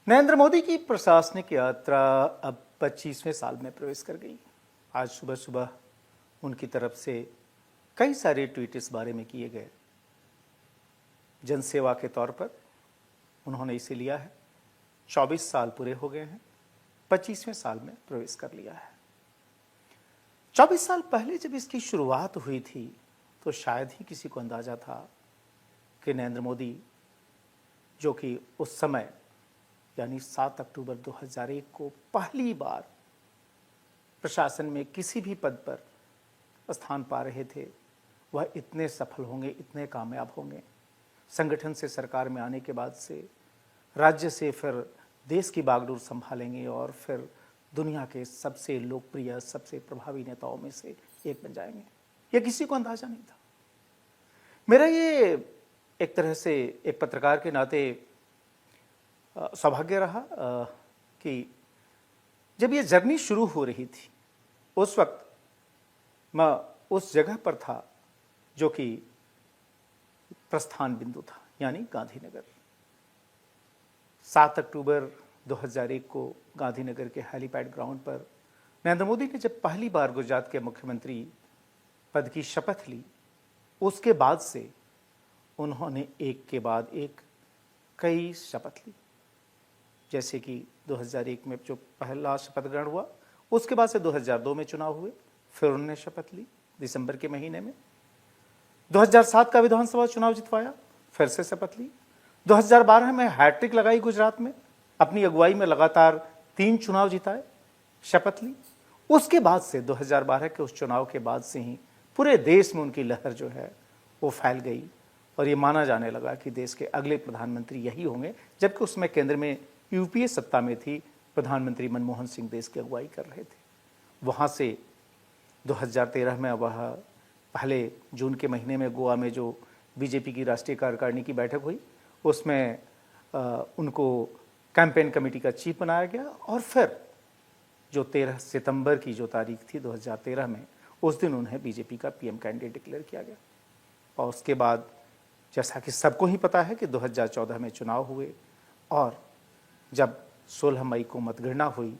नरेंद्र मोदी की प्रशासनिक यात्रा अब 25वें साल में प्रवेश कर गई। आज सुबह सुबह उनकी तरफ से कई सारे ट्वीट इस बारे में किए गए। जनसेवा के तौर पर उन्होंने इसे लिया है। 24 साल पूरे हो गए हैं, 25वें साल में प्रवेश कर लिया है। 24 साल पहले जब इसकी शुरुआत हुई थी तो शायद ही किसी को अंदाजा था कि नरेंद्र मोदी, जो कि उस समय यानी 7 अक्टूबर 2001 को पहली बार प्रशासन में किसी भी पद पर स्थान पा रहे थे, वह इतने सफल होंगे, इतने कामयाब होंगे। संगठन से सरकार में आने के बाद से राज्य से फिर देश की बागडोर संभालेंगे और फिर दुनिया के सबसे लोकप्रिय, सबसे प्रभावी नेताओं में से एक बन जाएंगे। यह किसी को अंदाजा नहीं था। मेरा ये एक तरह से एक पत्रकार के नाते सौभाग्य रहा कि जब ये जर्नी शुरू हो रही थी उस वक्त मैं उस जगह पर था जो कि प्रस्थान बिंदु था, यानी गांधीनगर। 7 अक्टूबर 2001 को गांधीनगर के हेलीपैड ग्राउंड पर नरेंद्र मोदी ने जब पहली बार गुजरात के मुख्यमंत्री पद की शपथ ली, उसके बाद से उन्होंने एक के बाद एक कई शपथ ली। जैसे कि 2001 में जो पहला शपथ ग्रहण हुआ, उसके बाद से 2002 में चुनाव हुए, फिर उन्होंने शपथ ली दिसंबर के महीने में। 2007 का विधानसभा चुनाव जितवाया, फिर से शपथ ली। 2012 में हैट्रिक लगाई गुजरात में, अपनी अगुवाई में लगातार 3 चुनाव जिताए, शपथ ली। उसके बाद से 2012 के उस चुनाव के बाद से ही पूरे देश में उनकी लहर जो है वो फैल गई और ये माना जाने लगा कि देश के अगले प्रधानमंत्री यही होंगे। जबकि उसमें केंद्र में यूपीए सत्ता में थी, प्रधानमंत्री मनमोहन सिंह देश की अगुवाई कर रहे थे। वहाँ से 2013 में वह पहले जून के महीने में गोवा में जो बीजेपी की राष्ट्रीय कार्यकारिणी की बैठक हुई, उसमें उनको कैंपेन कमेटी का चीफ बनाया गया और फिर जो 13 सितंबर की जो तारीख थी 2013 में, उस दिन उन्हें बीजेपी का पीएम कैंडिडेट डिक्लेयर किया गया। और उसके बाद जैसा कि सबको ही पता है कि 2014 में चुनाव हुए और जब 16 मई को मतगणना हुई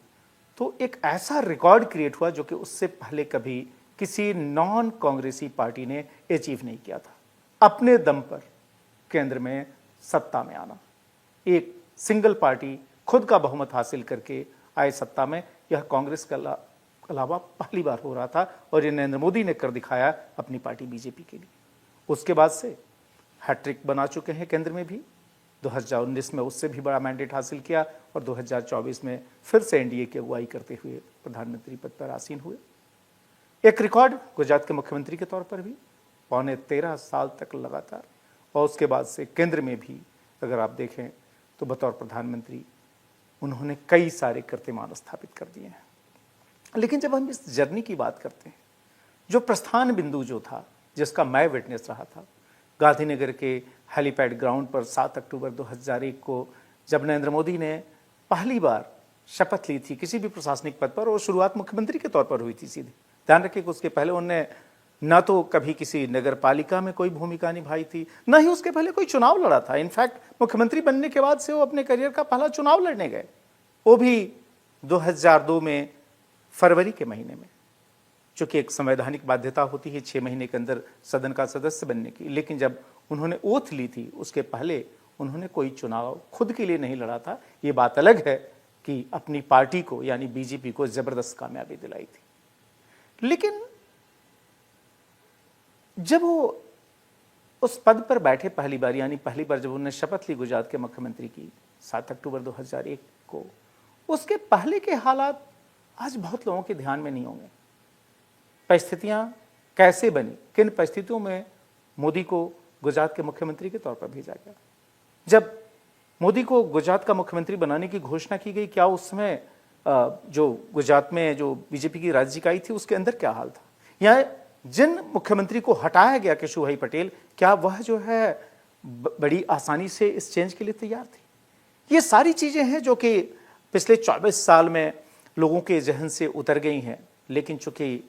तो एक ऐसा रिकॉर्ड क्रिएट हुआ जो कि उससे पहले कभी किसी नॉन कांग्रेसी पार्टी ने अचीव नहीं किया था। अपने दम पर केंद्र में सत्ता में आना, एक सिंगल पार्टी खुद का बहुमत हासिल करके आए सत्ता में, यह कांग्रेस के अलावा पहली बार हो रहा था और ये नरेंद्र मोदी ने कर दिखाया अपनी पार्टी बीजेपी के लिए। उसके बाद से हैट्रिक बना चुके हैं केंद्र में भी। 2019 में उससे भी बड़ा मैंडेट हासिल किया और 2024 में फिर से एनडीए की अगुवाई करते हुए प्रधानमंत्री पद पर आसीन हुए। एक रिकॉर्ड गुजरात के मुख्यमंत्री के तौर पर भी, 13.25 साल तक लगातार। और उसके बाद से केंद्र में भी अगर आप देखें तो बतौर प्रधानमंत्री उन्होंने कई सारे कीर्तिमान स्थापित कर दिए हैं। लेकिन जब हम इस जर्नी की बात करते हैं, जो प्रस्थान बिंदु जो था, जिसका मैं विटनेस रहा था, गांधीनगर के हेलीपैड ग्राउंड पर 7 अक्टूबर 2001 को जब नरेंद्र मोदी ने पहली बार शपथ ली थी किसी भी प्रशासनिक पद पर, और शुरुआत मुख्यमंत्री के तौर पर हुई थी सीधे। ध्यान रखिए कि उसके पहले उन्होंने न तो कभी किसी नगर पालिका में कोई भूमिका निभाई थी, न ही उसके पहले कोई चुनाव लड़ा था। इनफैक्ट मुख्यमंत्री बनने के बाद से वो अपने करियर का पहला चुनाव लड़ने गए, वो भी 2002 में फरवरी के महीने में, चूंकि एक संवैधानिक बाध्यता होती है 6 महीने के अंदर सदन का सदस्य बनने की। लेकिन जब उन्होंने ओथ ली थी उसके पहले उन्होंने कोई चुनाव खुद के लिए नहीं लड़ा था। ये बात अलग है कि अपनी पार्टी को यानी बीजेपी को जबरदस्त कामयाबी दिलाई थी। लेकिन जब वो उस पद पर बैठे पहली बार, यानी पहली बार जब उन्होंने शपथ ली गुजरात के मुख्यमंत्री की 7 अक्टूबर 2001 को, उसके पहले के हालात आज बहुत लोगों के ध्यान में नहीं होंगे। परिस्थितियां कैसे बनी, किन परिस्थितियों में मोदी को गुजरात के मुख्यमंत्री के तौर पर भेजा गया। जब मोदी को गुजरात का मुख्यमंत्री बनाने की घोषणा की गई, क्या उस समय जो गुजरात में जो बीजेपी की राज्य इकाई थी उसके अंदर क्या हाल था, या जिन मुख्यमंत्री को हटाया गया केशुभाई पटेल, क्या वह जो है बड़ी आसानी से इस चेंज के लिए तैयार थी। ये सारी चीजें हैं जो कि पिछले 24 साल में लोगों के जहन से उतर गई हैं। लेकिन चूंकि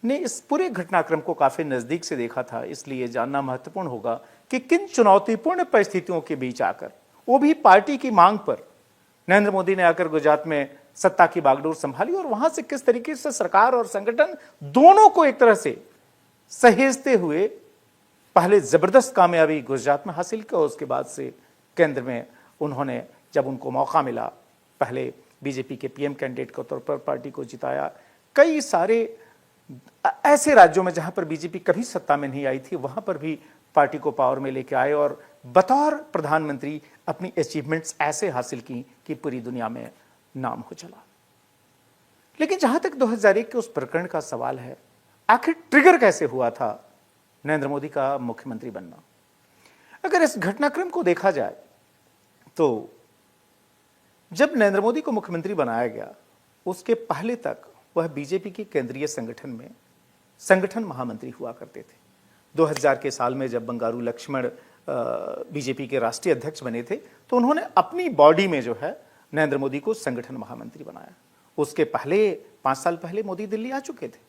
ने इस पूरे घटनाक्रम को काफी नजदीक से देखा था, इसलिए जानना महत्वपूर्ण होगा कि किन चुनौतीपूर्ण परिस्थितियों के बीच आकर, वो भी पार्टी की मांग पर, नरेंद्र मोदी ने आकर गुजरात में सत्ता की बागडोर संभाली और वहां से किस तरीके से सरकार और संगठन दोनों को एक तरह से सहेजते हुए पहले जबरदस्त कामयाबी गुजरात में हासिल की और उसके बाद से केंद्र में उन्होंने जब उनको मौका मिला पहले बीजेपी के पीएम कैंडिडेट के तौर पर पार्टी को जिताया। कई सारे ऐसे राज्यों में जहां पर बीजेपी कभी सत्ता में नहीं आई थी वहां पर भी पार्टी को पावर में लेके आए और बतौर प्रधानमंत्री अपनी अचीवमेंट्स ऐसे हासिल की कि पूरी दुनिया में नाम हो चला। लेकिन जहां तक 2001 के उस प्रकरण का सवाल है, आखिर ट्रिगर कैसे हुआ था नरेंद्र मोदी का मुख्यमंत्री बनना? अगर इस घटनाक्रम को देखा जाए तो जब नरेंद्र मोदी को मुख्यमंत्री बनाया गया उसके पहले तक वह बीजेपी के केंद्रीय संगठन में संगठन महामंत्री हुआ करते थे। 2000 के साल में जब बंगारू लक्ष्मण बीजेपी के राष्ट्रीय अध्यक्ष बने थे तो उन्होंने अपनी बॉडी में जो है नरेंद्र मोदी को संगठन महामंत्री बनाया। उसके पहले 5 साल पहले मोदी दिल्ली आ चुके थे।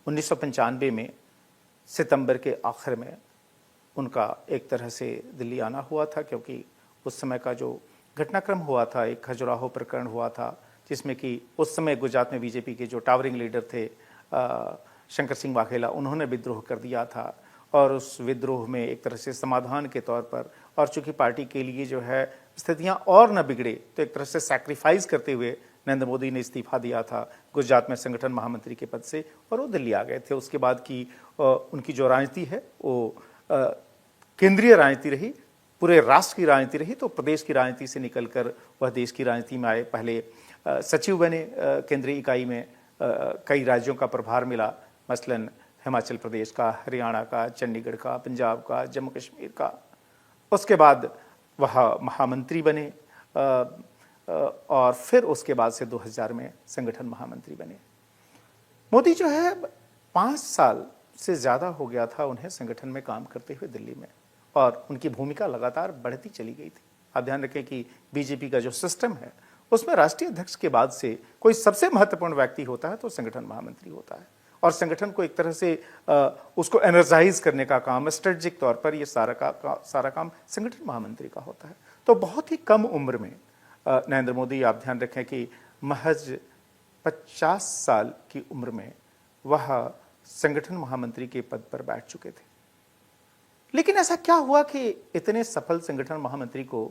1995 में सितंबर के आखिर में उनका एक तरह से दिल्ली आना हुआ था, क्योंकि उस समय का जो घटनाक्रम हुआ था, एक खजुराहो प्रकरण हुआ था जिसमें कि उस समय गुजरात में बीजेपी के जो टावरिंग लीडर थे शंकर सिंह वाघेला, उन्होंने विद्रोह कर दिया था और उस विद्रोह में एक तरह से समाधान के तौर पर और चूंकि पार्टी के लिए जो है स्थितियां और न बिगड़े तो एक तरह से सैक्रिफाइस करते हुए नरेंद्र मोदी ने इस्तीफा दिया था गुजरात में संगठन महामंत्री के पद से और वो दिल्ली आ गए थे। उसके बाद की उनकी जो राजनीति है वो केंद्रीय राजनीति रही, पूरे राष्ट्र की राजनीति रही। तो प्रदेश की राजनीति से निकलकर वह देश की राजनीति में आए। पहले सचिव बने केंद्रीय इकाई में, कई राज्यों का प्रभार मिला, मसलन हिमाचल प्रदेश का, हरियाणा का, चंडीगढ़ का, पंजाब का, जम्मू कश्मीर का। उसके बाद वह महामंत्री बने और फिर उसके बाद से 2000 में संगठन महामंत्री बने। मोदी जो है 5 साल से ज़्यादा हो गया था उन्हें संगठन में काम करते हुए दिल्ली में और उनकी भूमिका लगातार बढ़ती चली गई थी। आप ध्यान रखें कि बीजेपी का जो सिस्टम है उसमें राष्ट्रीय अध्यक्ष के बाद से कोई सबसे महत्वपूर्ण व्यक्ति होता है तो संगठन महामंत्री होता है और संगठन को एक तरह से उसको एनर्जाइज करने का काम, स्ट्रेटजिक तौर पर ये सारा काम संगठन महामंत्री का होता है। तो बहुत ही कम उम्र में नरेंद्र मोदी, आप ध्यान रखें कि महज 50 साल की उम्र में वह संगठन महामंत्री के पद पर बैठ चुके थे। लेकिन ऐसा क्या हुआ कि इतने सफल संगठन महामंत्री को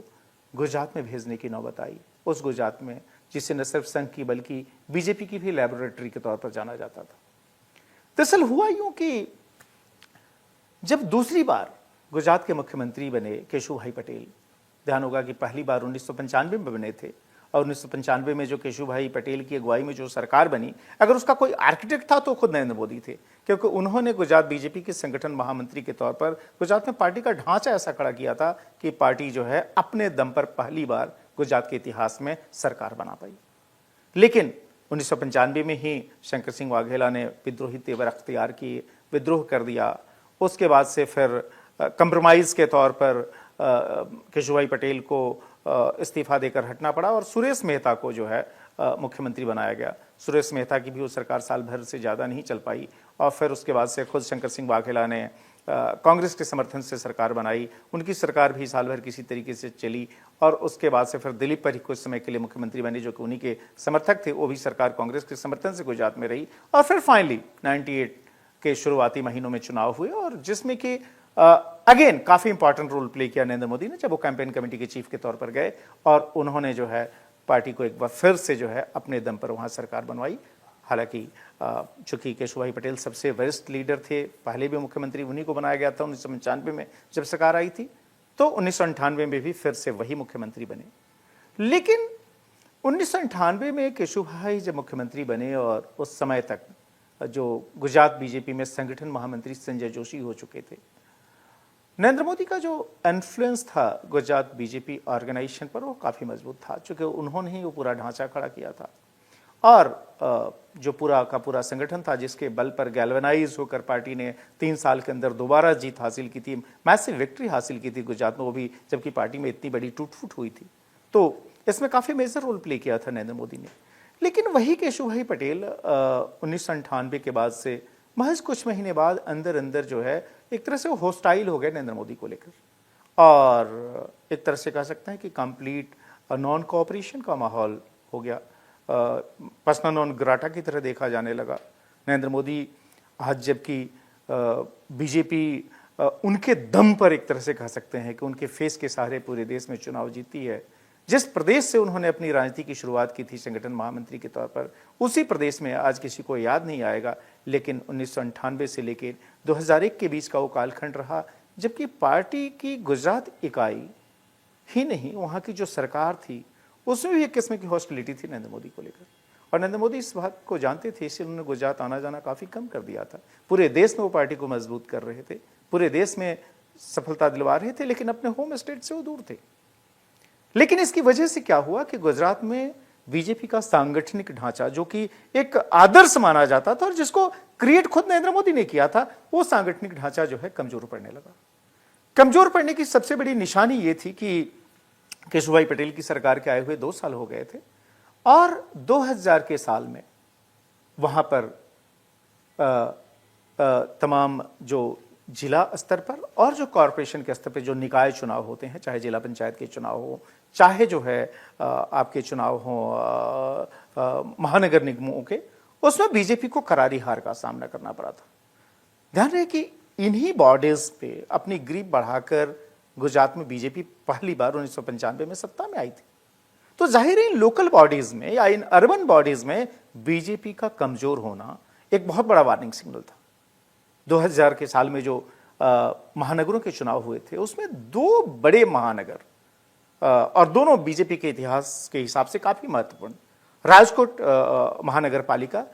गुजरात में भेजने की नौबत आई? उस गुजरात में जिसे न सिर्फ संघ की बल्कि बीजेपी की भी लैबोरेटरी के तौर पर जाना जाता था। दरअसल हुआ यूं कि जब दूसरी बार गुजरात के मुख्यमंत्री बने केशुभाई पटेल, ध्यान होगा कि पहली बार 1995 में बने थे और 1995 में जो केशुभाई पटेल की अगुवाई में जो सरकार बनी, अगर उसका कोई आर्किटेक्ट था तो खुद नरेंद्र मोदी थे, क्योंकि उन्होंने गुजरात बीजेपी के संगठन महामंत्री के तौर पर गुजरात में पार्टी का ढांचा ऐसा खड़ा किया था कि पार्टी जो है अपने दम पर पहली बार गुजरात के इतिहास में सरकार बना पाई। लेकिन 1995 में ही शंकर सिंह वाघेला ने विद्रोही तेवर अख्तियार किए, विद्रोह कर दिया। उसके बाद से फिर कंप्रोमाइज के तौर पर केशुभाई पटेल को इस्तीफा देकर हटना पड़ा और सुरेश मेहता को जो है मुख्यमंत्री बनाया गया। सुरेश मेहता की भी वो सरकार साल भर से ज़्यादा नहीं चल पाई और फिर उसके बाद से खुद शंकर सिंह वाघेला ने कांग्रेस के समर्थन से सरकार बनाई। उनकी सरकार भी साल भर किसी तरीके से चली और उसके बाद से फिर दिलीप पर ही कुछ समय के लिए मुख्यमंत्री बने, जो कि उन्हीं के समर्थक थे। वो भी सरकार कांग्रेस के समर्थन से गुजरात में रही और फिर फाइनली 98 के शुरुआती महीनों में चुनाव हुए और जिसमें कि अगेन काफी इंपॉर्टेंट रोल प्ले किया नरेंद्र मोदी ने, जब वो कैंपेन कमेटी के चीफ के तौर पर गए और उन्होंने जो है पार्टी को एक बार फिर से जो है अपने दम पर वहां सरकार बनवाई। हालांकि चूंकि केशुभाई पटेल सबसे वरिष्ठ लीडर थे, पहले भी मुख्यमंत्री उन्हीं को बनाया गया था 1995 में जब सरकार आई थी, तो 1998 में भी फिर से वही मुख्यमंत्री बने। लेकिन 1998 में केशुभाई जब मुख्यमंत्री बने और उस समय तक जो गुजरात बीजेपी में संगठन महामंत्री संजय जोशी हो चुके थे, नरेंद्र मोदी का जो इन्फ्लुएंस था गुजरात बीजेपी ऑर्गेनाइजेशन पर वो काफ़ी मजबूत था, चूँकि उन्होंने ही वो पूरा ढांचा खड़ा किया था और जो पूरा का पूरा संगठन था जिसके बल पर गैल्वेनाइज होकर पार्टी ने 3 साल के अंदर दोबारा जीत हासिल की थी, मैसिव विक्ट्री हासिल की थी गुजरात में, वो भी जबकि पार्टी में इतनी बड़ी टूट फूट हुई थी। तो इसमें काफ़ी मेजर रोल प्ले किया था नरेंद्र मोदी ने। लेकिन वही केशुभाई पटेल 1998 के बाद से महज कुछ महीने बाद अंदर अंदर जो है एक तरह से वो होस्टाइल हो गए नरेंद्र मोदी को लेकर और एक तरह से कह सकते हैं कि कंप्लीट और नॉन कोऑपरेशन का माहौल हो गया, पर्सना नॉन ग्राटा की तरह देखा जाने लगा। नरेंद्र मोदी आज जबकि बीजेपी उनके दम पर एक तरह से कह सकते हैं कि उनके फेस के सहारे पूरे देश में चुनाव जीती है। जिस प्रदेश से उन्होंने अपनी राजनीति की शुरुआत की थी संगठन महामंत्री के तौर पर, उसी प्रदेश में आज किसी को याद नहीं आएगा, लेकिन 1998 से लेकर 2001 के बीच का वो कालखंड रहा जबकि पार्टी की गुजरात इकाई ही नहीं, वहाँ की जो सरकार थी उसमें भी एक किस्म की हॉस्टिलिटी थी नरेंद्र मोदी को लेकर। और नरेंद्र मोदी इस बात को जानते थे, इसलिए उन्होंने गुजरात आना जाना काफ़ी कम कर दिया था। पूरे देश में वो पार्टी को मजबूत कर रहे थे, पूरे देश में सफलता दिलवा रहे थे, लेकिन अपने होम स्टेट से वो दूर थे। लेकिन इसकी वजह से क्या हुआ कि गुजरात में बीजेपी का सांगठनिक ढांचा, जो कि एक आदर्श माना जाता था और जिसको क्रिएट खुद नरेंद्र मोदी ने किया था, वो सांगठनिक ढांचा जो है कमजोर पड़ने लगा। कमजोर पड़ने की सबसे बड़ी निशानी ये थी कि केशुभाई पटेल की सरकार के आए हुए 2 साल हो गए थे और 2000 के साल में वहां पर तमाम जो जिला स्तर पर और जो कॉरपोरेशन के स्तर पर जो निकाय चुनाव होते हैं, चाहे जिला पंचायत के चुनाव हो, चाहे जो है आपके चुनाव हो महानगर निगमों के, उसमें बीजेपी को करारी हार का सामना करना पड़ा था। ध्यान रहे कि इन्हीं बॉडीज पे अपनी ग्रिप बढ़ाकर गुजरात में बीजेपी पहली बार 1995 में सत्ता में आई थी। तो जाहिर है इन लोकल बॉडीज में या इन अर्बन बॉडीज में बीजेपी का कमजोर होना एक बहुत बड़ा वार्निंग सिग्नल था। 2000 के साल में जो महानगरों के चुनाव हुए थे उसमें 2 बड़े महानगर और दोनों बीजेपी के इतिहास के हिसाब से काफी महत्वपूर्ण, राजकोट महानगर पालिका,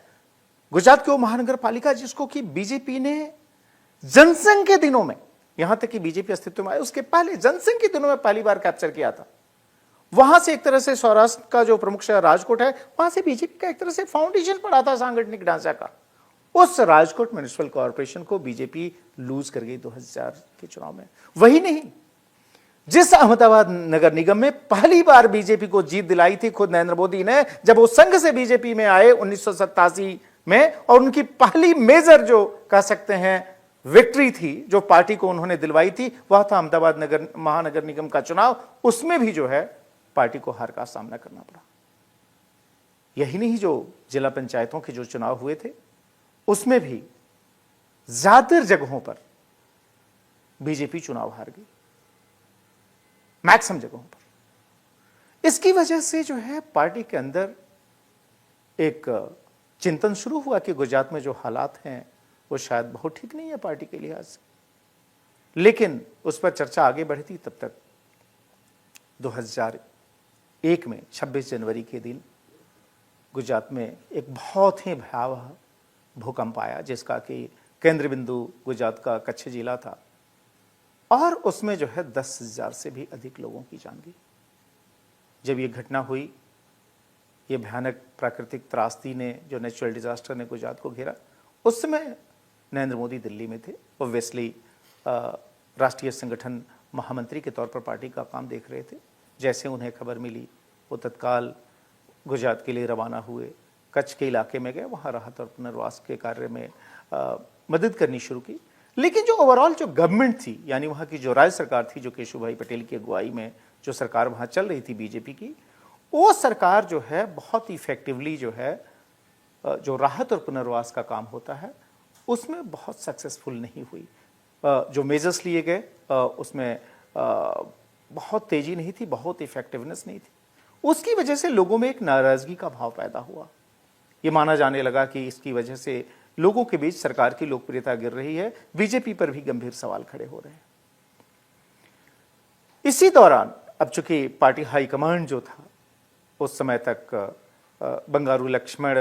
गुजरात की वो महानगर पालिका जिसको कि बीजेपी ने जनसंघ के दिनों में, यहां तक कि बीजेपी अस्तित्व में आए उसके पहले जनसंघ के दिनों में पहली बार कैप्चर किया था। वहां से एक तरह से सौराष्ट्र का जो प्रमुख शहर राजकोट है, वहां से बीजेपी का एक तरह से फाउंडेशन पड़ा था सांगठनिक ढांचा का। उस राजकोट म्युनिसिपल कॉर्पोरेशन को बीजेपी लूज कर गई 2000 के चुनाव में। वही नहीं, जिस अहमदाबाद नगर निगम में पहली बार बीजेपी को जीत दिलाई थी खुद नरेंद्र मोदी ने, जब वो संघ से बीजेपी में आए 1987 में, और उनकी पहली मेजर जो कह सकते हैं विक्ट्री थी जो पार्टी को उन्होंने दिलवाई थी, वह था अहमदाबाद नगर महानगर निगम का चुनाव। उसमें भी जो है पार्टी को हार का सामना करना पड़ा। यही नहीं, जो जिला पंचायतों के जो चुनाव हुए थे उसमें भी ज्यादातर जगहों पर बीजेपी चुनाव हार गई, मैक्सिमम जगहों पर। इसकी वजह से जो है पार्टी के अंदर एक चिंतन शुरू हुआ कि गुजरात में जो हालात हैं वो शायद बहुत ठीक नहीं है पार्टी के लिहाज से। लेकिन उस पर चर्चा आगे बढ़ती तब तक 2001 में 26 जनवरी के दिन गुजरात में एक बहुत ही भयावह भूकंप आया, जिसका कि केंद्र बिंदु गुजरात का कच्छ जिला था और उसमें जो है 10,000 से भी अधिक लोगों की जान गई। जब ये घटना हुई, ये भयानक प्राकृतिक त्रासदी ने, जो नेचुरल डिजास्टर ने गुजरात को घेरा, उस समय नरेंद्र मोदी दिल्ली में थे। ओब्वियसली राष्ट्रीय संगठन महामंत्री के तौर पर पार्टी का काम देख रहे थे। जैसे उन्हें खबर मिली वो तत्काल गुजरात के लिए रवाना हुए, कच्छ के इलाके में गए, वहाँ राहत और पुनर्वास के कार्य में मदद करनी शुरू की। लेकिन जो ओवरऑल जो गवर्नमेंट थी, यानी वहाँ की जो राज्य सरकार थी, जो केशुभाई पटेल की अगुवाई में जो सरकार वहाँ चल रही थी बीजेपी की, वो सरकार जो है बहुत इफेक्टिवली जो है जो राहत और पुनर्वास का काम होता है उसमें बहुत सक्सेसफुल नहीं हुई। जो मेजर्स लिए गए उसमें बहुत तेजी नहीं थी, बहुत इफेक्टिवनेस नहीं थी। उसकी वजह से लोगों में एक नाराजगी का भाव पैदा हुआ। ये माना जाने लगा कि इसकी वजह से लोगों के बीच सरकार की लोकप्रियता गिर रही है, बीजेपी पर भी गंभीर सवाल खड़े हो रहे हैं। इसी दौरान अब चूंकि पार्टी हाईकमांड जो था उस समय तक बंगारू लक्ष्मण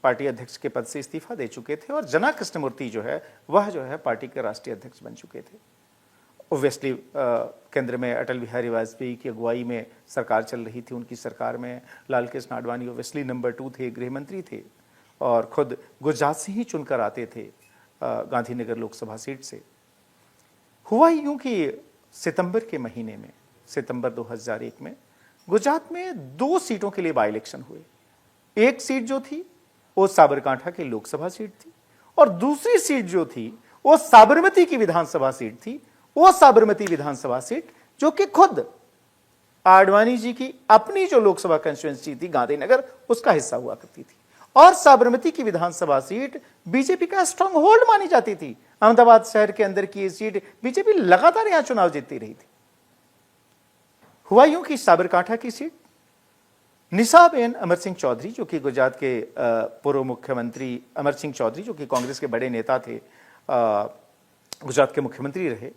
पार्टी अध्यक्ष के पद से इस्तीफा दे चुके थे और जना कृष्णमूर्ति जो है वह जो है पार्टी के राष्ट्रीय अध्यक्ष बन चुके थे। ओब्वियसली केंद्र में अटल बिहारी वाजपेयी की अगुवाई में सरकार चल रही थी। उनकी सरकार में लाल कृष्ण आडवाणी ओब्वियसली नंबर 2 थे, गृह मंत्री थे और खुद गुजरात से ही चुनकर आते थे गांधीनगर लोकसभा सीट से। हुआ यूं कि सितंबर के महीने में, सितंबर 2001 में गुजरात में 2 सीटों के लिए बाई इलेक्शन हुए। एक सीट जो थी वो साबरकांठा की लोकसभा सीट थी और दूसरी सीट जो थी वो साबरमती की विधानसभा सीट थी। वो साबरमती विधानसभा सीट जो कि खुद आडवाणी जी की अपनी जो लोकसभा कंस्टिट्यूंसी थी गांधीनगर, उसका हिस्सा हुआ करती थी और साबरमती की विधानसभा सीट बीजेपी का स्ट्रांग होल्ड मानी जाती थी। अहमदाबाद शहर के अंदर की ये सीट बीजेपी लगातार यहां चुनाव जीतती रही थी। हुआ यूं कि साबरकांठा की सीट निशाबेन अमर सिंह चौधरी, जो कि गुजरात के पूर्व मुख्यमंत्री अमर सिंह चौधरी, जो कि कांग्रेस के बड़े नेता थे, गुजरात के मुख्यमंत्री रहे,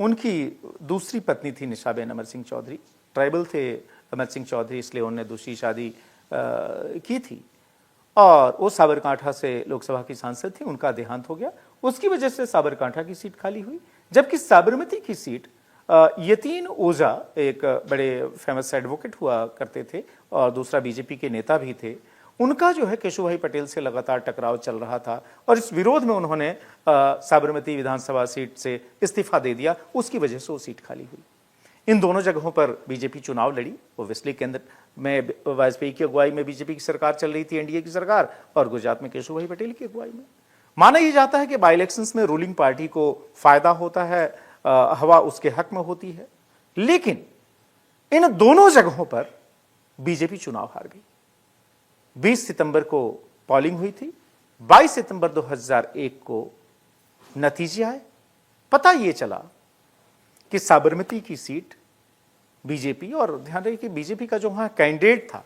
उनकी दूसरी पत्नी थी निशाबेन अमर सिंह चौधरी। ट्राइबल थे अमर सिंह चौधरी, इसलिए उन्होंने दूसरी शादी की थी और वो साबरकांठा से लोकसभा की सांसद थी। उनका देहांत हो गया, उसकी वजह से साबरकांठा की सीट खाली हुई। जबकि साबरमती की सीट यतीन ओझा एक बड़े फेमस एडवोकेट हुआ करते थे और दूसरा बीजेपी के नेता भी थे, उनका जो है केशुभाई पटेल से लगातार टकराव चल रहा था और इस विरोध में उन्होंने साबरमती विधानसभा सीट से इस्तीफा दे दिया। उसकी वजह से वो सीट खाली हुई। इन दोनों जगहों पर बीजेपी चुनाव लड़ी। ओब्वियसली केंद्र में वाजपेयी की अगुवाई में बीजेपी की सरकार चल रही थी, एनडीए की सरकार, और गुजरात में केशुभाई पटेल की अगुवाई में। माना यह जाता है कि बाई इलेक्शंस में रूलिंग पार्टी को फायदा होता है, हवा उसके हक में होती है, लेकिन इन दोनों जगहों पर बीजेपी चुनाव हार गई। 20 सितंबर को पोलिंग हुई थी, 22 सितंबर 2001 को नतीजे आए। पता यह चला कि साबरमती की सीट बीजेपी, और ध्यान रखिए कि बीजेपी का जो वहां कैंडिडेट था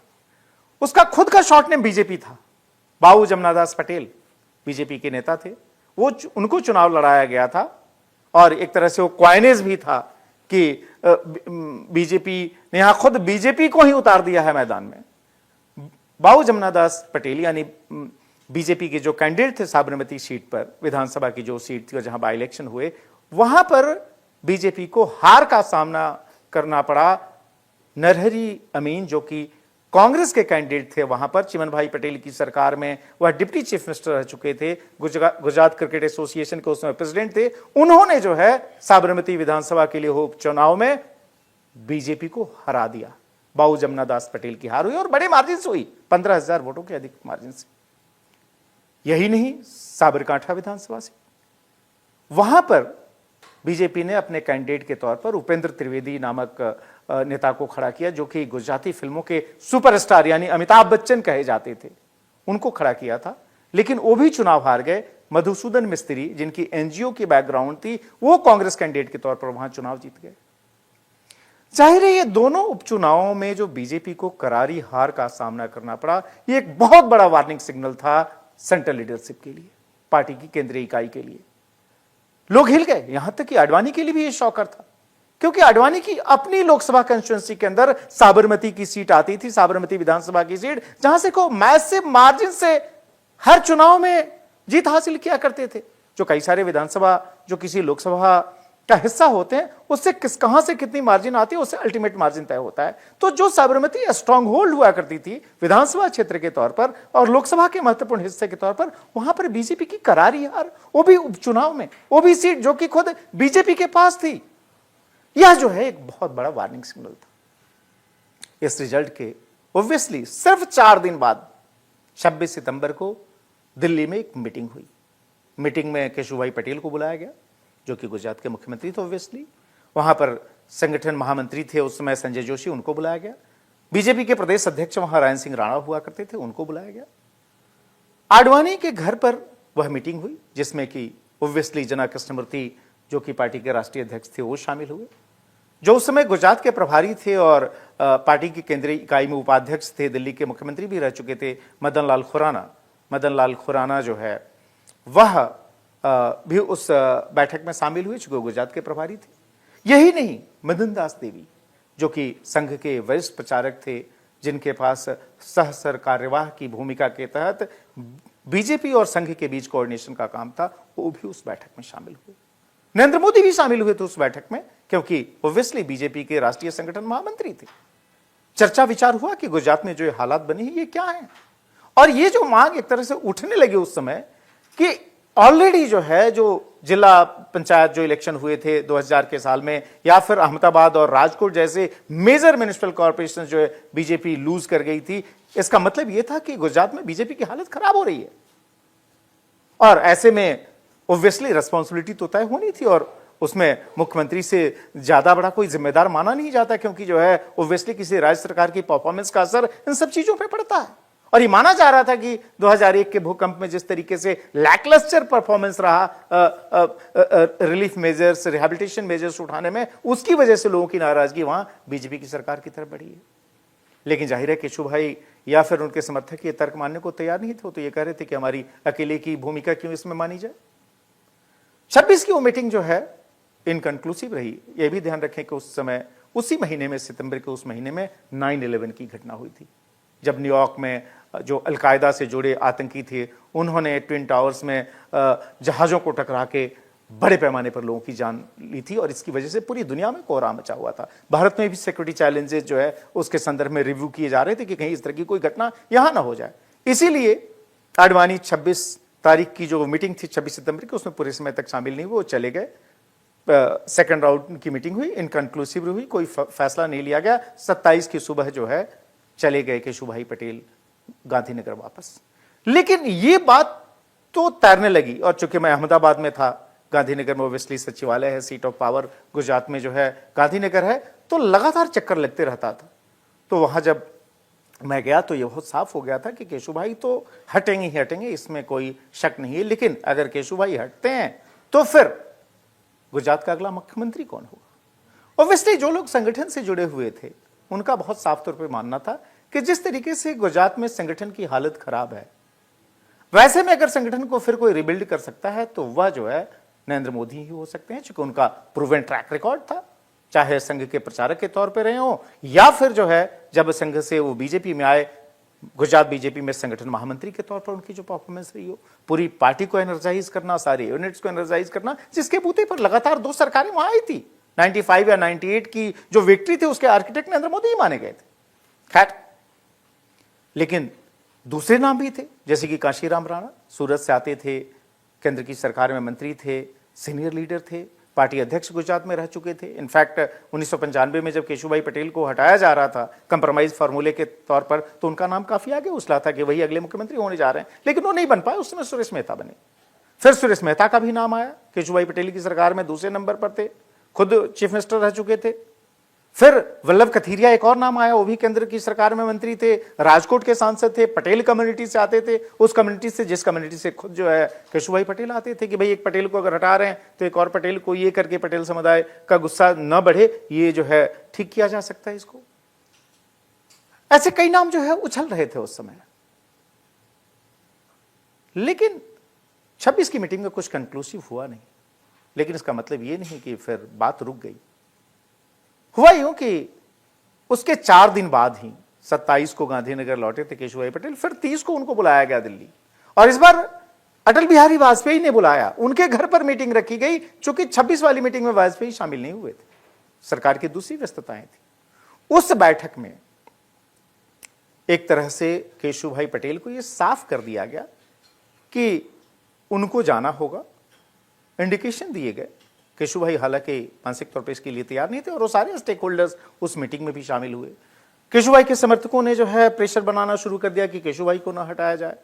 उसका खुद का शॉर्ट नेम बीजेपी था। बाबू जमनादास पटेल बीजेपी के नेता थे, वो उनको चुनाव लड़ाया गया था और एक तरह से वो क्वाइनेज भी था कि बीजेपी ने यहां खुद बीजेपी को ही उतार दिया है मैदान में। बाबू जमनादास पटेल यानी बीजेपी के जो कैंडिडेट थे साबरमती सीट पर, विधानसभा की जो सीट थी और जहां बाई इलेक्शन हुए, वहां पर बीजेपी को हार का सामना करना पड़ा। नरहरी अमीन, जो कि कांग्रेस के कैंडिडेट थे, वहां पर चिमन भाई पटेल की सरकार में वह डिप्टी चीफ मिनिस्टर रह चुके थे, गुजरात क्रिकेट एसोसिएशन के उसमें प्रेसिडेंट थे। उन्होंने जो है साबरमती विधानसभा के लिए हो चुनाव में बीजेपी को हरा दिया। बाबू जमनादास पटेल की हार हुई और बड़े मार्जिन से हुई, 15,000 वोटों के अधिक मार्जिन से। यही नहीं, साबरकांठा विधानसभा से वहां पर बीजेपी ने अपने कैंडिडेट के तौर पर उपेंद्र त्रिवेदी नामक नेता को खड़ा किया, जो कि गुजराती फिल्मों के सुपरस्टार यानी अमिताभ बच्चन कहे जाते थे, उनको खड़ा किया था। लेकिन वो भी चुनाव हार गए। मधुसूदन मिस्त्री, जिनकी एनजीओ की बैकग्राउंड थी, वो कांग्रेस कैंडिडेट के तौर पर वहां चुनाव जीत गए। जाहिर है ये दोनों उपचुनावों में जो बीजेपी को करारी हार का सामना करना पड़ा, ये एक बहुत बड़ा वार्निंग सिग्नल था सेंट्रल लीडरशिप के लिए, पार्टी की केंद्रीय इकाई के लिए। लोग हिल गए, यहां तक कि आडवाणी के लिए भी यह शॉकर था, क्योंकि आडवाणी की अपनी लोकसभा कंस्टिट्यूंसी के अंदर साबरमती की सीट आती थी, साबरमती विधानसभा की सीट, जहां से को मैसिव मार्जिन से हर चुनाव में जीत हासिल किया करते थे। जो कई सारे विधानसभा जो किसी लोकसभा का हिस्सा होते हैं, उससे कहां से कितनी मार्जिन आती है, उससे अल्टीमेट मार्जिन तय होता है। तो जो साबरमती स्ट्रांग होल्ड हुआ करती थी विधानसभा क्षेत्र के तौर पर और लोकसभा के महत्वपूर्ण हिस्से के तौर पर, वहां पर बीजेपी की करारी हार, वो भी उपचुनाव में, वो भी सीट जो कि खुद बीजेपी के पास थी, यह जो है एक बहुत बड़ा वार्निंग सिग्नल था। इस रिजल्ट के ऑब्वियसली सिर्फ 4 दिन बाद 26 सितंबर को दिल्ली में एक मीटिंग हुई। मीटिंग में केशुभाई पटेल को बुलाया गया, जो कि गुजरात के मुख्यमंत्री थे ऑब्वियसली। वहां पर संगठन महामंत्री थे उस समय संजय जोशी, उनको बुलाया गया। बीजेपी के प्रदेश अध्यक्ष वहां रायन सिंह राणा हुआ करते थे, उनको बुलाया गया। आडवाणी के घर पर वह मीटिंग हुई, जिसमें कि ऑब्वियसली जना कृष्णमूर्ति, जो कि पार्टी के राष्ट्रीय अध्यक्ष थे, वो शामिल हुए। जो उस समय गुजरात के प्रभारी थे और पार्टी की केंद्रीय इकाई में उपाध्यक्ष थे, दिल्ली के मुख्यमंत्री भी रह चुके थे, मदन लाल खुराना। मदन लाल खुराना जो है वह भी उस बैठक में शामिल हुए, चूंकि गुजरात के प्रभारी थे। यही नहीं, मदन दास देवी, जो कि संघ के वरिष्ठ प्रचारक थे, जिनके पास सह सरकार्यवाह की भूमिका के तहत बीजेपी और संघ के बीच कोऑर्डिनेशन का काम था, वो भी उस बैठक में शामिल हुए। नरेंद्र मोदी भी शामिल हुए थे उस बैठक में, क्योंकि ऑब्वियसली बीजेपी के राष्ट्रीय संगठन महामंत्री थे। चर्चा विचार हुआ कि गुजरात में जो हालात बने हैं ये क्या है, और ये जो मांग एक तरह से उठने लगी उस समय कि ऑलरेडी जो है, जो जिला पंचायत जो इलेक्शन हुए थे 2000 के साल में, या फिर अहमदाबाद और राजकोट जैसे मेजर म्युनिसिपल कॉर्पोरेशन जो है बीजेपी लूज कर गई थी। इसका मतलब यह था कि गुजरात में बीजेपी की हालत खराब हो रही है, और ऐसे में ऑब्वियसली रिस्पॉन्सिबिलिटी तो तय होनी थी, और उसमें मुख्यमंत्री से ज्यादा बड़ा कोई जिम्मेदार माना नहीं जाता, क्योंकि जो है ऑब्वियसली किसी राज्य सरकार की परफॉर्मेंस का असर इन सब चीजों पे पड़ता है। और ये माना जा रहा था कि 2001 के भूकंप में जिस तरीके से लैकलस्टर परफॉर्मेंस रहा रिलीफ मेजर्स, रिहैबिलिटेशन मेजर्स उठाने में, उसकी वजह से लोगों की नाराजगी वहां बीजेपी की सरकार की तरफ बढ़ी है। लेकिन जाहिर है केशु भाई या फिर उनके समर्थक ये तर्क मानने को तैयार नहीं थे। तो ये कह रहे थे कि हमारी अकेले की भूमिका क्यों इसमें मानी जाए। 26 की वो मीटिंग जो है इनकंक्लूसिव रही। ये भी ध्यान रखें कि उस समय, उसी महीने में, सितंबर के उस महीने में 9/11 की घटना हुई थी, जब न्यूयॉर्क में जो अलकायदा से जुड़े आतंकी थे उन्होंने ट्विन टावर्स में जहाजों को टकरा के बड़े पैमाने पर लोगों की जान ली थी। और इसकी वजह से पूरी दुनिया में कोहराम मचा हुआ था। भारत में भी सिक्योरिटी चैलेंजेस जो है उसके संदर्भ में रिव्यू किए जा रहे थे कि कहीं इस तरह की कोई घटना यहां ना हो जाए। इसीलिए आडवाणी 26 तारीख की जो मीटिंग थी 26 सितंबर की, उसमें पूरे समय तक शामिल नहीं हुए, वो चले गए। सेकेंड राउंड की मीटिंग हुई, इनकंक्लूसिव हुई, कोई फैसला नहीं लिया गया। 27 की सुबह जो है चले गए केशु भाई पटेल गांधीनगर वापस। लेकिन ये बात तो तैरने लगी। और चूंकि मैं अहमदाबाद में था, गांधीनगर में ओब्वियसली सचिवालय है, सीट ऑफ पावर गुजरात में जो है गांधीनगर है, तो लगातार चक्कर लगते रहता था। तो वहां जब मैं गया तो ये बहुत साफ हो गया था कि केशु भाई तो हटेंगे ही हटेंगे, इसमें कोई शक नहीं है। लेकिन अगर केशु भाई हटते हैं तो फिर गुजरात का अगला मुख्यमंत्री कौन होगा। ऑब्वियसली जो लोग संगठन से जुड़े हुए थे उनका बहुत साफ तौर पर मानना था कि जिस तरीके से गुजरात में संगठन की हालत खराब है, वैसे में अगर संगठन को फिर कोई रिबिल्ड कर सकता है तो वह जो है नरेंद्र मोदी ही हो सकते हैं, क्योंकि उनका प्रूवन ट्रैक रिकॉर्ड था, चाहे संघ के प्रचारक के तौर पर रहे हो या फिर जो है जब संघ से वो बीजेपी में आए, गुजरात बीजेपी में संगठन महामंत्री के तौर पर उनकी जो परफॉर्मेंस रही हो, पूरी पार्टी को एनर्जाइज करना, सारे यूनिट्स को एनर्जाइज करना, जिसके बूते पर लगातार 2 सरकारें वहां आई थी। 95 या 98 की जो विक्ट्री थी उसके आर्किटेक्ट नरेंद्र मोदी ही माने गए थे। खैर, लेकिन दूसरे नाम भी थे, जैसे कि कांशीराम राणा, सूरत से आते थे, केंद्र की सरकार में मंत्री थे, सीनियर लीडर थे, पार्टी अध्यक्ष गुजरात में रह चुके थे। इनफैक्ट 1995 में जब केशुभाई पटेल को हटाया जा रहा था कंप्रोमाइज फार्मूले के तौर पर, तो उनका नाम काफी आगे उछला था कि वही अगले मुख्यमंत्री होने जा रहे हैं। लेकिन वो नहीं बन पाए। उस समय सुरेश मेहता बने। फिर सुरेश मेहता का भी नाम आया, केशुभाई पटेल की सरकार में दूसरे नंबर पर थे, खुद चीफ मिनिस्टर रह चुके थे। फिर वल्लभ कथीरिया एक और नाम आया, वो भी केंद्र की सरकार में मंत्री थे, राजकोट के सांसद थे, पटेल कम्युनिटी से आते थे, उस कम्युनिटी से जिस कम्युनिटी से खुद जो है केशुभाई पटेल आते थे कि भाई एक पटेल को अगर हटा रहे हैं तो एक और पटेल को, ये करके पटेल समुदाय का गुस्सा न बढ़े, ये जो है ठीक किया जा सकता है इसको। ऐसे कई नाम जो है उछल रहे थे उस समय। लेकिन 26 की मीटिंग में कुछ कंक्लूसिव हुआ नहीं। लेकिन इसका मतलब ये नहीं कि फिर बात रुक गई। हुआ यूं कि उसके 4 दिन बाद ही 27 को गांधीनगर लौटे थे केशुभाई पटेल। फिर 30 को उनको बुलाया गया दिल्ली, और इस बार अटल बिहारी वाजपेयी ने बुलाया। उनके घर पर मीटिंग रखी गई, चूंकि 26 वाली मीटिंग में वाजपेयी शामिल नहीं हुए थे, सरकार की दूसरी व्यस्तताएं थी। उस बैठक में एक तरह से केशुभाई पटेल को यह साफ कर दिया गया कि उनको जाना होगा। इंडिकेशन दिए गए। केशुभाई हालांकि मानसिक तौर पर इसके लिए तैयार नहीं थे, और वो सारे स्टेक होल्डर्स उस मीटिंग में भी शामिल हुए। केशुभाई के समर्थकों ने जो है प्रेशर बनाना शुरू कर दिया कि केशुभाई को ना हटाया जाए।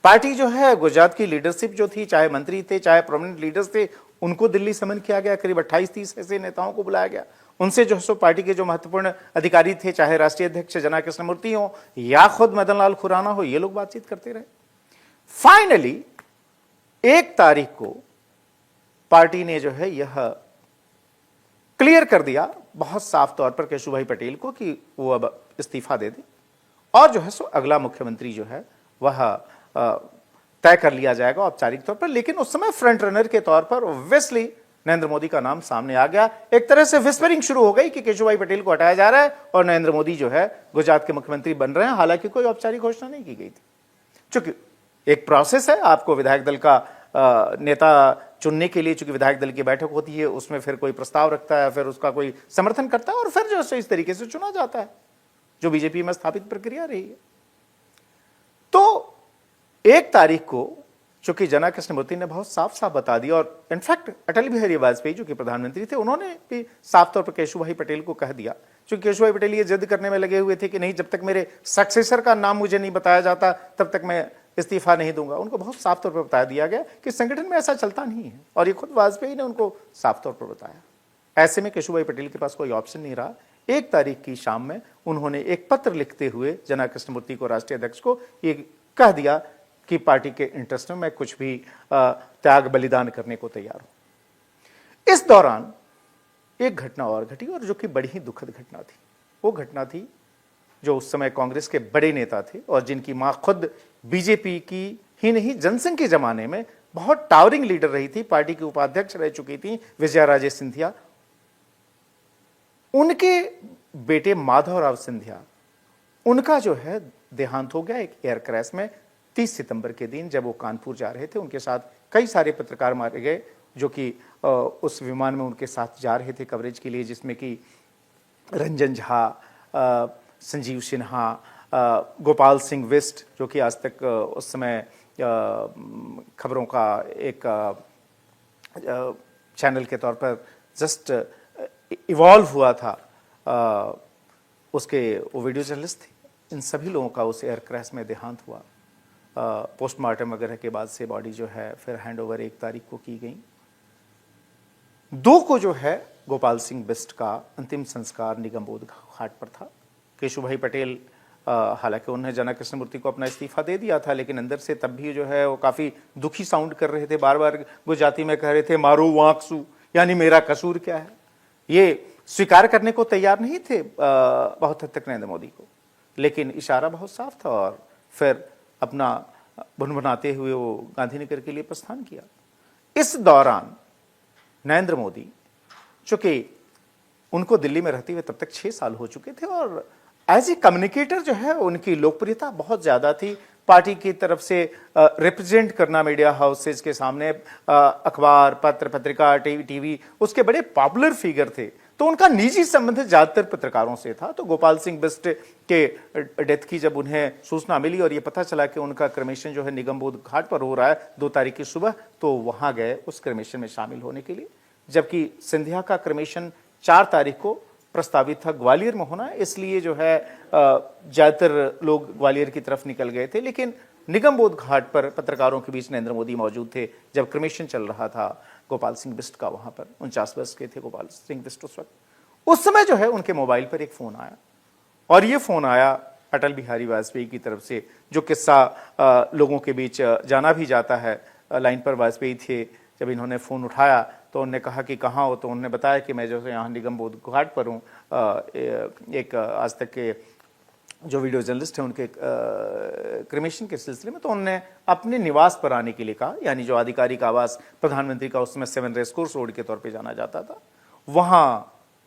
पार्टी जो है, गुजरात की लीडरशिप जो थी, चाहे मंत्री थे चाहे प्रोमिनेंट लीडर्स थे, उनको दिल्ली समन किया गया। करीब 28-30 ऐसे नेताओं को बुलाया गया। उनसे जो है सो पार्टी के जो महत्वपूर्ण अधिकारी थे, चाहे राष्ट्रीय अध्यक्ष जना कृष्णमूर्ति हो या खुद मदन लाल खुराना हो, ये लोग बातचीत करते रहे। फाइनली 1 तारीख को पार्टी ने जो है यह क्लियर कर दिया बहुत साफ तौर पर केशुभाई पटेल को कि वो अब इस्तीफा दे दे, और जो है सो अगला मुख्यमंत्री जो है वह तय कर लिया जाएगा औपचारिक तौर पर। लेकिन उस समय फ्रंट रनर के तौर पर ऑब्वियसली नरेंद्र मोदी का नाम सामने आ गया। एक तरह से विस्परिंग शुरू हो गई कि केशुभाई पटेल को हटाया जा रहा है और नरेंद्र मोदी जो है गुजरात के मुख्यमंत्री बन रहे हैं। हालांकि कोई औपचारिक घोषणा नहीं की गई थी, चूंकि एक प्रोसेस है। आपको विधायक दल का नेता चुनने के लिए, चूंकि विधायक दल की बैठक होती है, उसमें फिर कोई प्रस्ताव रखता है, फिर उसका कोई समर्थन करता है, और फिर जो है इस तरीके से चुना जाता है, जो बीजेपी में स्थापित प्रक्रिया रही है। तो 1 तारीख को चूंकि जना कृष्णमूर्ति ने बहुत साफ साफ बता दिया, और इनफैक्ट अटल बिहारी वाजपेयी जो कि प्रधानमंत्री थे, उन्होंने भी साफ तौर पर केशुभाई पटेल को कह दिया। चूंकि केशुभाई पटेल ये जिद करने में लगे हुए थे कि नहीं, जब तक मेरे सक्सेसर का नाम मुझे नहीं बताया जाता तब तक मैं इस्तीफा नहीं दूंगा। उनको बहुत साफ तौर पर बता दिया गया कि संगठन में ऐसा चलता नहीं है, और ये खुद वाजपेयी ने उनको साफ तौर पर बताया। ऐसे में केशुभाई पटेल के पास कोई ऑप्शन नहीं रहा। 1 तारीख की शाम में उन्होंने एक पत्र लिखते हुए जना कृष्णमूर्ति को, राष्ट्रीय अध्यक्ष को, ये कह दिया कि पार्टी के इंटरेस्ट में मैं कुछ भी त्याग बलिदान करने को तैयार हूं। इस दौरान एक घटना और घटी, और जो कि बड़ी ही दुखद घटना थी। वो घटना थी जो उस समय कांग्रेस के बड़े नेता थे और जिनकी मां खुद बीजेपी की ही नहीं, जनसंघ के जमाने में बहुत टावरिंग लीडर रही थी, पार्टी की उपाध्यक्ष रह चुकी थी, विजया राजे सिंधिया। उनके बेटे माधवराव सिंधिया, उनका जो है देहांत हो गया एक एयर क्रैश में 30 सितंबर के दिन, जब वो कानपुर जा रहे थे। उनके साथ कई सारे पत्रकार मारे गए जो कि उस विमान में उनके साथ जा रहे थे कवरेज के लिए, जिसमें कि रंजन झा, संजीव सिन्हा, गोपाल सिंह बिष्ट, जो कि आज तक उस समय खबरों का एक चैनल के तौर पर जस्ट इवॉल्व हुआ था, उसके वो वीडियो जर्नलिस्ट थे। इन सभी लोगों का उस एयर क्रैश में देहांत हुआ। पोस्टमार्टम वगैरह के बाद से बॉडी जो है फिर हैंडओवर 1 तारीख को की गई। 2 को जो है गोपाल सिंह बिष्ट का अंतिम संस्कार निगमबोध घाट पर था। केशुभाई पटेल हालांकि उन्होंने जना कृष्णमूर्ति को अपना इस्तीफा दे दिया था, लेकिन अंदर से तब भी जो है वो काफी दुखी साउंड कर रहे थे। बार बार गुजराती में कह रहे थे मारू वांकसू, यानी मेरा कसूर क्या है। ये स्वीकार करने को तैयार नहीं थे बहुत हद तक नरेंद्र मोदी को, लेकिन इशारा बहुत साफ था। और फिर अपना भुनभुनाते हुए वो गांधीनगर के लिए प्रस्थान किया। इस दौरान नरेंद्र मोदी, चूंकि उनको दिल्ली में रहते हुए तब तक 6 साल हो चुके थे, और एज ए कम्युनिकेटर जो है उनकी लोकप्रियता बहुत ज्यादा थी। पार्टी की तरफ से रिप्रेजेंट करना मीडिया हाउसेज के सामने, अखबार, पत्र, पत्रिका, टीवी, उसके बड़े पॉपुलर फिगर थे। तो उनका निजी संबंध ज्यादातर पत्रकारों से था। तो गोपाल सिंह बिष्ट के डेथ की जब उन्हें सूचना मिली और ये पता चला कि उनका क्रमेशन जो है निगमबोध घाट पर हो रहा है 2 तारीख की सुबह, तो वहां गए उस क्रमेशन में शामिल होने के लिए। जबकि सिंधिया का क्रमेशन 4 तारीख को प्रस्तावित था ग्वालियर में होना, इसलिए जो है ज्यादातर लोग ग्वालियर की तरफ निकल गए थे। लेकिन निगमबोध घाट पर पत्रकारों के बीच नरेंद्र मोदी मौजूद थे जब क्रमेशन चल रहा था गोपाल सिंह बिष्ट का। वहां पर 49 वर्ष के थे गोपाल सिंह बिष्ट उस वक्त। उस समय जो है उनके मोबाइल पर एक फोन आया, और ये फोन आया अटल बिहारी वाजपेयी की तरफ से, जो किस्सा लोगों के बीच जाना भी जाता है। लाइन पर वाजपेयी थे, जब इन्होंने फोन उठाया तो उन्होंने कहा कि कहाँ हो, तो उन्होंने बताया कि मैं जो है यहाँ निगमबोध घाट पर हूँ। एक आज तक के जो वीडियो जर्नलिस्ट हैं उनके क्रिमेशन के सिलसिले में, तो उन्होंने अपने निवास पर आने के लिए कहा, यानी जो आधिकारिक आवास प्रधानमंत्री का उस समय 7 रेसकोर्स रोड के तौर पे जाना जाता था, वहां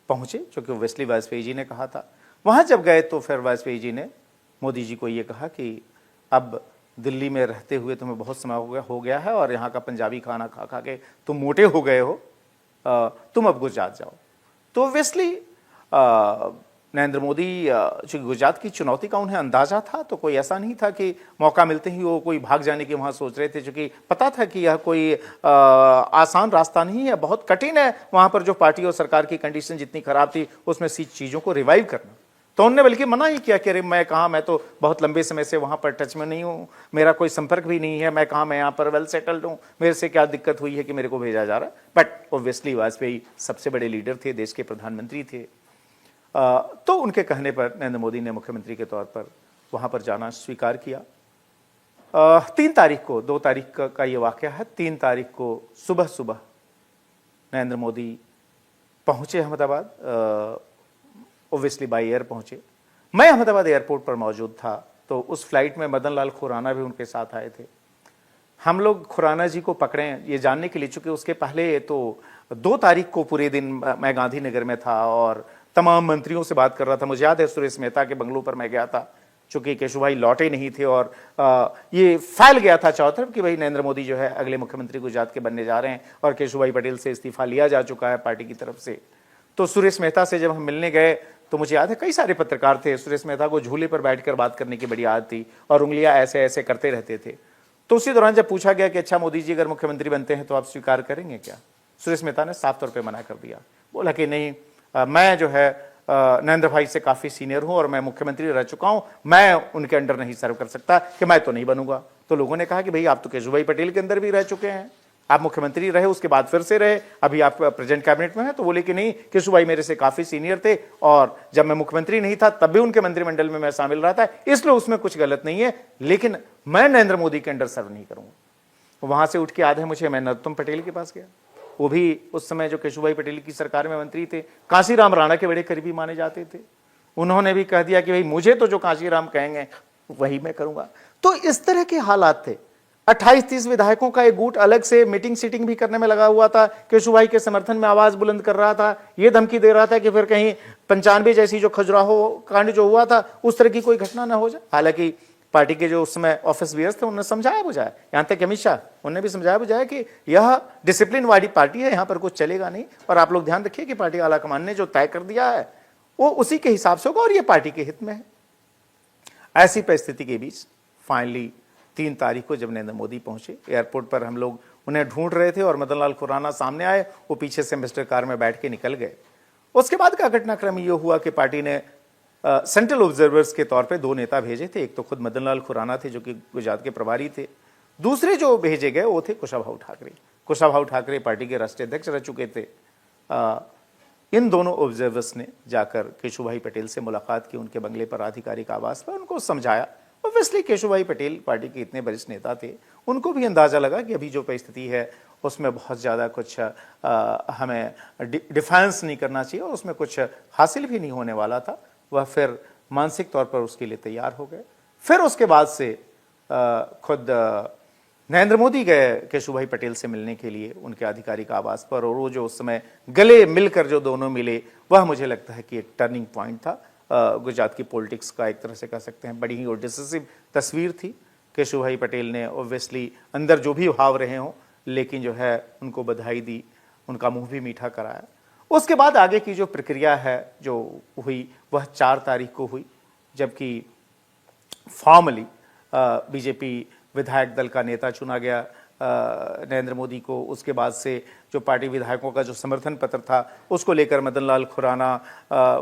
पहुंचे, जो कि वेस्ली वाजपेयी जी ने कहा था। वहां जब गए तो फिर वाजपेयी जी ने मोदी जी को ये कहा कि अब दिल्ली में रहते हुए तुम्हें बहुत समय हो गया है, और यहाँ का पंजाबी खाना खा खा के तुम मोटे हो गए हो, तुम अब गुजरात जाओ। तो वेस्ली नरेंद्र मोदी चूंकि गुजरात की चुनौती का उन्हें अंदाजा था, तो कोई ऐसा नहीं था कि मौका मिलते ही वो कोई भाग जाने की वहां सोच रहे थे, क्योंकि पता था कि यह कोई आसान रास्ता नहीं है, बहुत कठिन है वहां पर जो पार्टी और सरकार की कंडीशन जितनी खराब थी उसमें सी चीजों को रिवाइव करना। तो उन्होंने बल्कि मना ही किया कि अरे मैं कहाँ, मैं तो बहुत लंबे समय से वहां पर टच में नहीं हूँ, मेरा कोई संपर्क भी नहीं है, मैं कहाँ, मैं यहाँ पर वेल सेटल्ड हूँ, मेरे से क्या दिक्कत हुई है कि मेरे को भेजा जा रहा है। बट ऑब्वियसली वाजपेयी सबसे बड़े लीडर थे, देश के प्रधानमंत्री थे, तो उनके कहने पर नरेंद्र मोदी ने मुख्यमंत्री के तौर पर वहां पर जाना स्वीकार किया। 3 तारीख को, 2 तारीख का ये वाकया है, 3 तारीख को सुबह सुबह नरेंद्र मोदी पहुंचे अहमदाबाद, ओब्वियसली बाई एयर पहुंचे। मैं अहमदाबाद एयरपोर्ट पर मौजूद था, तो उस फ्लाइट में मदन लाल खुराना भी उनके साथ आए थे। हम लोग खुराना जी को पकड़े ये जानने के लिए, चूंकि उसके पहले तो 2 तारीख को पूरे दिन मैं गांधीनगर में था और तमाम मंत्रियों से बात कर रहा था। मुझे याद है सुरेश मेहता के बंगलों पर मैं गया था, चूंकि केशुभाई लौटे नहीं थे, और ये फैल गया था चारों तरफ कि भाई नरेंद्र मोदी जो है अगले मुख्यमंत्री गुजरात के बनने जा रहे हैं, और केशुभाई पटेल से इस्तीफा लिया जा चुका है पार्टी की तरफ से। तो सुरेश मेहता से जब हम मिलने गए तो मुझे याद है कई सारे पत्रकार थे, सुरेश मेहता को झूले पर बैठकर बात करने की बड़ी आदत थी और उंगलियां ऐसे ऐसे करते रहते थे। तो उसी दौरान जब पूछा गया कि अच्छा मोदी जी अगर मुख्यमंत्री बनते हैं तो आप स्वीकार करेंगे क्या, सुरेश मेहता ने साफ तौर पर मना कर दिया। बोला कि नहीं, मैं जो है नरेंद्र भाई से काफी सीनियर हूं और मैं मुख्यमंत्री रह चुका हूं, मैं उनके अंडर नहीं सर्व कर सकता, कि मैं तो नहीं बनूंगा। तो लोगों ने कहा कि भाई आप तो केशुभाई पटेल के अंदर भी रह चुके हैं, आप मुख्यमंत्री रहे, उसके बाद फिर से रहे, अभी आप प्रेजेंट कैबिनेट में हैं। तो बोले कि नहीं, केशुभाई मेरे से काफी सीनियर थे और जब मैं मुख्यमंत्री नहीं था तब भी उनके मंत्रिमंडल में मैं शामिल रहा था, इसलिए उसमें कुछ गलत नहीं है, लेकिन मैं नरेंद्र मोदी के अंडर सर्व नहीं करूंगा। वहां से उठ के याद है मुझे, मैं नरोत्तम पटेल के पास गया, वो भी उस समय जो केशुभाई पटेल की सरकार में मंत्री थे, कांशीराम राणा के बड़े करीबी माने जाते थे। उन्होंने भी कह दिया कि भाई मुझे तो जो कांशीराम कहेंगे वही मैं करूंगा। तो इस तरह के हालात थे। 28-30 विधायकों का एक गुट अलग से मीटिंग सीटिंग भी करने में लगा हुआ था, केशुभाई के समर्थन में आवाज बुलंद कर रहा था, यह धमकी दे रहा था कि फिर कहीं 95 जैसी जो खजुराहो कांड जो हुआ था उस तरह की कोई घटना ना हो जाए। हालांकि पार्टी के जो उस समय ऑफिस बियर्स थे उन्होंने समझाया बुझाया, यहां तक अमित शाह उन्होंने भी समझाया बुझाया कि यह डिसिप्लिन वाली पार्टी है, यहां पर कुछ चलेगा नहीं, और आप लोग ध्यान रखिए कि पार्टी आलाकमान ने जो तय कर दिया है वो उसी के हिसाब से होगा और यह पार्टी के हित में है। ऐसी परिस्थिति के बीच फाइनली 3 तारीख को जब नरेंद्र मोदी पहुंचे एयरपोर्ट पर, हम लोग उन्हें ढूंढ रहे थे और मदन लाल खुराना सामने आए, वो पीछे से मिस्टर कार में बैठ के निकल गए। उसके बाद का घटनाक्रम ये हुआ कि पार्टी ने सेंट्रल ऑब्जर्वर्स के तौर पे 2 नेता भेजे थे। एक तो खुद मदन लाल खुराना थे जो कि गुजरात के प्रभारी थे, दूसरे जो भेजे गए वो थे कुशाभाऊ ठाकरे। कुशाभाऊ ठाकरे पार्टी के राष्ट्रीय अध्यक्ष रह चुके थे। इन दोनों ऑब्जर्वर्स ने जाकर केशुभाई पटेल से मुलाकात की, उनके बंगले पर, आधिकारिक आवास पर, उनको समझाया। ऑब्वियसली केशुभाई पटेल पार्टी के इतने वरिष्ठ नेता थे, उनको भी अंदाजा लगा कि अभी जो परिस्थिति है उसमें बहुत ज़्यादा कुछ हमें डिफेंस नहीं करना चाहिए और उसमें कुछ हासिल भी नहीं होने वाला था। वह फिर मानसिक तौर पर उसके लिए तैयार हो गए। फिर उसके बाद से खुद नरेंद्र मोदी गए केशुभाई पटेल से मिलने के लिए उनके आधिकारिक आवास पर, और वो जो उस समय गले मिलकर जो दोनों मिले, वह मुझे लगता है कि एक टर्निंग पॉइंट था गुजरात की पॉलिटिक्स का, एक तरह से कह सकते हैं। बड़ी ही और डिसिसिव तस्वीर थी। केशुभाई पटेल ने ऑब्वियसली अंदर जो भी भाव रहे हों, लेकिन जो है उनको बधाई दी, उनका मुंह भी मीठा कराया। उसके बाद आगे की जो प्रक्रिया है जो हुई वह 4 तारीख को हुई, जबकि फॉर्मली बीजेपी विधायक दल का नेता चुना गया नरेंद्र मोदी को। उसके बाद से जो पार्टी विधायकों का जो समर्थन पत्र था उसको लेकर मदन लाल खुराना,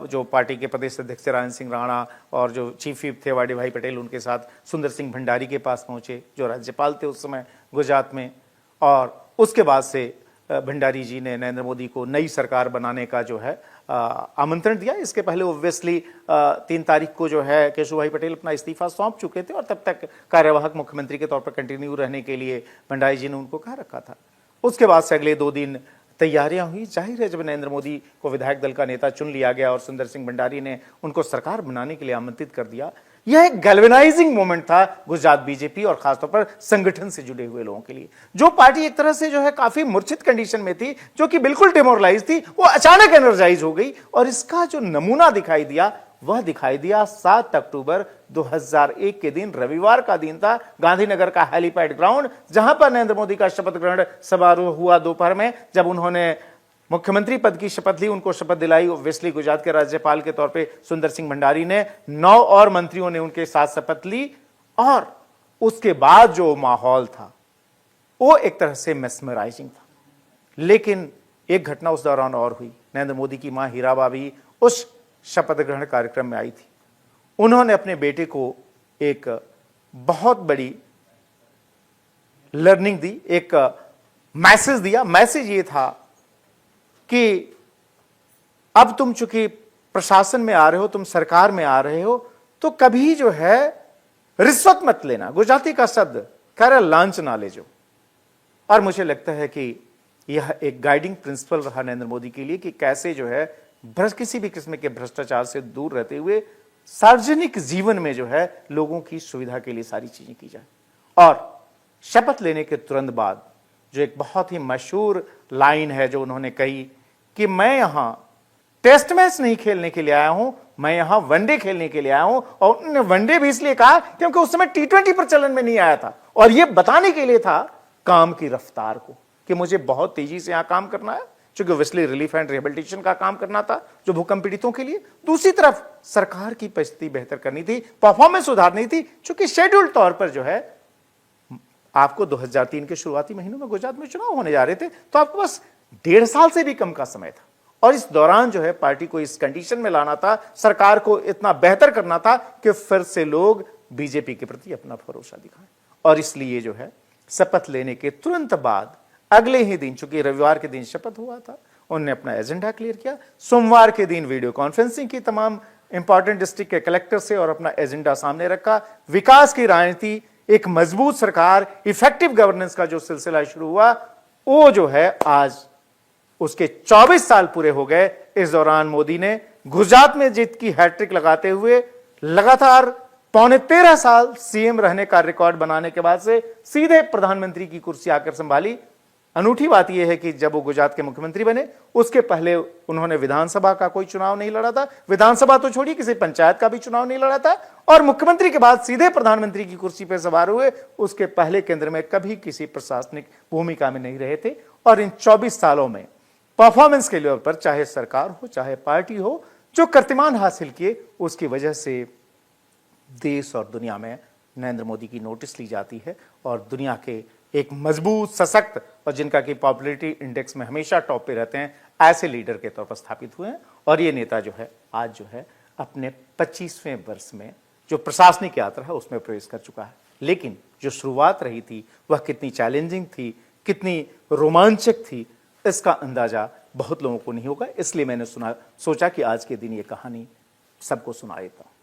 जो पार्टी के प्रदेश अध्यक्ष राजेंद्र सिंह राणा, और जो चीफ व्हिप थे वाडी भाई पटेल, उनके साथ सुंदर सिंह भंडारी के पास पहुंचे जो राज्यपाल थे उस समय गुजरात में। और उसके बाद से भंडारी जी ने नरेंद्र मोदी को नई सरकार बनाने का जो है आमंत्रण दिया। इसके पहले ऑब्वियसली 3 तारीख को जो है केशुभाई पटेल अपना इस्तीफा सौंप चुके थे और तब तक कार्यवाहक मुख्यमंत्री के तौर पर कंटिन्यू रहने के लिए भंडारी जी ने उनको कहा रखा था। उसके बाद से अगले 2 दिन तैयारियां हुई। जाहिर है जब नरेंद्र मोदी को विधायक दल का नेता चुन लिया गया और सुंदर सिंह भंडारी ने उनको सरकार बनाने के लिए आमंत्रित कर दिया, यह एक गैल्वेनाइजिंग मोमेंट था गुजरात बीजेपी और खासतौर पर संगठन से जुड़े हुए लोगों के लिए। जो पार्टी एक तरह से जो है काफी मूर्छित कंडीशन में थी, जो कि बिल्कुल डिमोरलाइज थी, वो अचानक एनर्जाइज हो गई। और इसका जो नमूना दिखाई दिया वह दिखाई दिया 7 अक्टूबर 2001 के दिन, रविवार का दिन था, गांधीनगर का हेलीपैड ग्राउंड, जहां पर नरेंद्र मोदी का शपथ ग्रहण समारोह हुआ दोपहर में। जब उन्होंने मुख्यमंत्री पद की शपथ ली, उनको शपथ दिलाई ऑब्वियसली गुजरात के राज्यपाल के तौर पे सुंदर सिंह भंडारी ने, 9 और मंत्रियों ने उनके साथ शपथ ली। और उसके बाद जो माहौल था वो एक तरह से मेस्मराइजिंग था। लेकिन एक घटना उस दौरान और हुई। नरेंद्र मोदी की मां हीराबा भी उस शपथ ग्रहण कार्यक्रम में आई थी। उन्होंने अपने बेटे को एक बहुत बड़ी लर्निंग दी, एक मैसेज दिया। मैसेज ये था कि अब तुम चूंकि प्रशासन में आ रहे हो, तुम सरकार में आ रहे हो, तो कभी जो है रिश्वत मत लेना। गुजराती का शब्द कह रहा लांच ना ले जो। और मुझे लगता है कि यह एक गाइडिंग प्रिंसिपल रहा नरेंद्र मोदी के लिए कि कैसे जो है किसी भी किस्म के भ्रष्टाचार से दूर रहते हुए सार्वजनिक जीवन में जो है लोगों की सुविधा के लिए सारी चीजें की जाए। और शपथ लेने के तुरंत बाद जो एक बहुत ही मशहूर लाइन है जो उन्होंने कही कि मैं यहां टेस्ट मैच नहीं खेलने के लिए आया हूं, मैं यहां वनडे खेलने के लिए आया हूं। और उन्होंने वनडे भी इसलिए कहा क्योंकि उस समय T20 प्रचलन में नहीं आया था, और यह बताने के लिए था काम की रफ्तार को कि मुझे बहुत तेजी से यहां काम करना है, क्योंकि ऑब्वियसली रिलीफ एंड रिहेबिलिटेशन का काम करना था जो भूकंप पीड़ितों के लिए। दूसरी तरफ सरकार की परिस्थिति बेहतर करनी थी, परफॉर्मेंस सुधारनी थी, क्योंकि शेड्यूल्ड तौर पर जो है आपको 2003 के शुरुआती महीनों में गुजरात में चुनाव होने जा रहे थे, तो आपके पास 1.5 साल से भी कम का समय था। और इस दौरान जो है पार्टी को इस कंडीशन में लाना था, सरकार को इतना बेहतर करना था कि फिर से लोग बीजेपी के प्रति अपना भरोसा दिखाएं। और इसलिए जो है शपथ लेने के तुरंत बाद अगले ही दिन, चूंकि रविवार के दिन शपथ हुआ था, उन्होंने अपना एजेंडा क्लियर किया। सोमवार के दिन वीडियो कॉन्फ्रेंसिंग की तमाम इंपॉर्टेंट डिस्ट्रिक्ट के कलेक्टर से और अपना एजेंडा सामने रखा। विकास की राजनीति, एक मजबूत सरकार, इफेक्टिव गवर्नेंस का जो सिलसिला शुरू हुआ, वो जो है आज उसके 24 साल पूरे हो गए। इस दौरान मोदी ने गुजरात में जीत की हैट्रिक लगाते हुए लगातार 13.25 साल सीएम रहने का रिकॉर्ड बनाने के बाद से सीधे प्रधानमंत्री की कुर्सी आकर संभाली। अनूठी बात यह है कि जब वो गुजरात के मुख्यमंत्री बने उसके पहले उन्होंने विधानसभा का कोई चुनाव नहीं लड़ा था, विधानसभा तो छोड़िए किसी पंचायत का भी चुनाव नहीं लड़ा था, और मुख्यमंत्री के बाद सीधे प्रधानमंत्री की कुर्सी पर सवार हुए। उसके पहले केंद्र में कभी किसी प्रशासनिक भूमिका में नहीं रहे थे। और इन 24 सालों में परफॉर्मेंस के लेवल पर, चाहे सरकार हो चाहे पार्टी हो, जो कीर्तिमान हासिल किए, उसकी वजह से देश और दुनिया में नरेंद्र मोदी की नोटिस ली जाती है और दुनिया के एक मजबूत, सशक्त और जिनका कि पॉपुलैरिटी इंडेक्स में हमेशा टॉप पे रहते हैं, ऐसे लीडर के तौर पर स्थापित हुए हैं। और ये नेता जो है आज जो है अपने 25वें वर्ष में जो प्रशासनिक यात्रा है उसमें प्रवेश कर चुका है। लेकिन जो शुरुआत रही थी वह कितनी चैलेंजिंग थी, कितनी रोमांचक थी, इसका अंदाजा बहुत लोगों को नहीं होगा। इसलिए मैंने सोचा कि आज के दिन ये कहानी सबको सुना देता हूं।